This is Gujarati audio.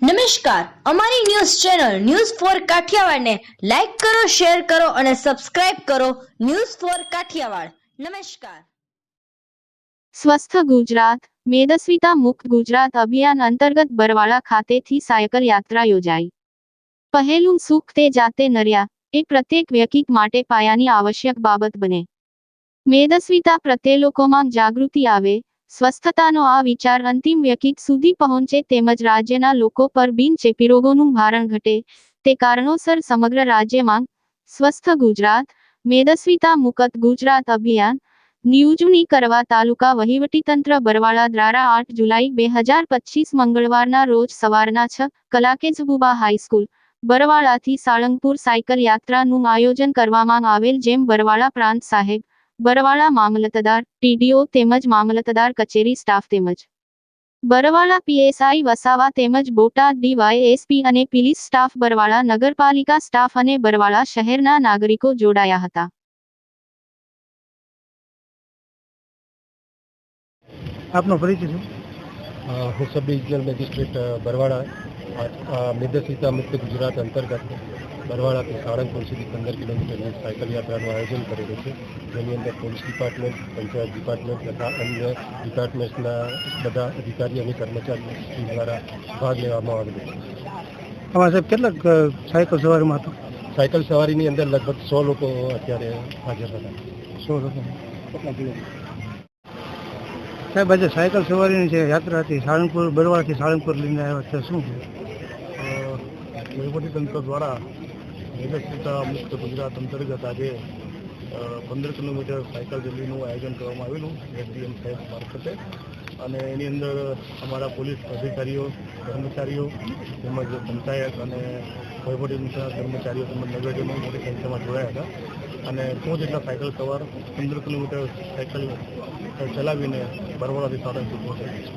નમસ્કાર, અમારી ન્યૂઝ ચેનલ ન્યૂઝ ફોર કાઠિયાવાડને લાઈક કરો, શેર કરો અને સબસ્ક્રાઇબ કરો. News for Kathiawad. નમસ્કાર. સ્વસ્થ ગુજરાત મેદસ્વીતા મુક્ત ગુજરાત અભિયાન અંતર્ગત બરવાળા ખાતેથી સાયકલ યાત્રા યોજાઈ. પહેલું સુખ તે જાતે નર્યા એ પ્રત્યેક વ્યક્તિ માટે પાયાની આવશ્યક બાબત બને. મેદસ્વીતા પ્રત્યે લોકોમાં જાગૃતિ આવે, સ્વસ્થતાનો આ વિચાર અંતિમ વ્યક્તિ સુધી પહોંચે તેમજ રાજ્યના લોકો પર બિનચેપી રોગોનું ભારણ ઘટે તે કારણોસર સમગ્ર રાજ્યમાં સ્વસ્થ ગુજરાત મેદસ્વીતા મુક્ત ગુજરાત અભિયાન ની ઉજવણી કરવા તાલુકા વહીવટીતંત્ર બરવાળા દ્વારા 8 જુલાઈ 2025 મંગળવારના રોજ સવારના 6 કલાકે ઝબુબા હાઈસ્કૂલ બરવાળાથી સાળંગપુર સાયકલ યાત્રાનું આયોજન કરવામાં આવેલ, જેમ બરવાળા પ્રાંત સાહેબ, બરવાળા મામલતદાર, ટીડીઓ તેમજ મામલતદાર કચેરી સ્ટાફ તેમજ બરવાળા પીએસઆઈ વસાવા તેમજ બોટાદ ડીવાયએસપી અને પોલીસ સ્ટાફ, બરવાળા નગરપાલિકા સ્ટાફ અને બરવાળા શહેરના નાગરિકો જોડાયા હતા. આપનો પરિચય છે? હું સબ ડિવિઝનલ મેજિસ્ટ્રેટ બરવાળા મેદસ્વીતા મુક્ત ગુજરાત અંતર્ગત બરવાળાથી સાળંગપુર સુધી 15 કિલોમીટરની સાયકલ યાત્રાનું આયોજન કરેલું છે, જેની અંદર પોલીસ ડિપાર્ટમેન્ટ, પંચાયત ડિપાર્ટમેન્ટ તથા અન્ય ડિપાર્ટમેન્ટના બધા અધિકારીઓ અને કર્મચારીઓ દ્વારા ભાગ લેવામાં આવેલો છે. આમાં સાહેબ કેટલાક સાયકલ સવારીમાં હતા? સાયકલ સવારીની અંદર લગભગ 100 લોકો અત્યારે હાજર હતા. 100 લોકો. કેટલા કિલોમીટર? સાહેબ, આજે સાયકલ સવારીની જે યાત્રા હતી સાળંગપુર, બરવાળાથી સાળંગપુર લઈને આવ્યા છે, શું છે? વહીવટીતંત્ર દ્વારા મેદસ્વીતા મુક્ત ગુજરાત અંતર્ગત આજે 15 કિલોમીટર સાયકલ રેલીનું આયોજન કરવામાં આવેલું એસડીએમ સાહેબ મારફતે, અને એની અંદર અમારા પોલીસ અધિકારીઓ, કર્મચારીઓ તેમજ પંચાયત અને વહીવટીતંત્રના કર્મચારીઓ તેમજ નગરજનો મોટી સંખ્યામાં જોડાયા હતા. અને 100 જેટલા સાયકલ સવાર 15 કિલોમીટર સાયકલ ચલાવીને બરવાળાથી સાળંગપુર પહોંચ્યા છે.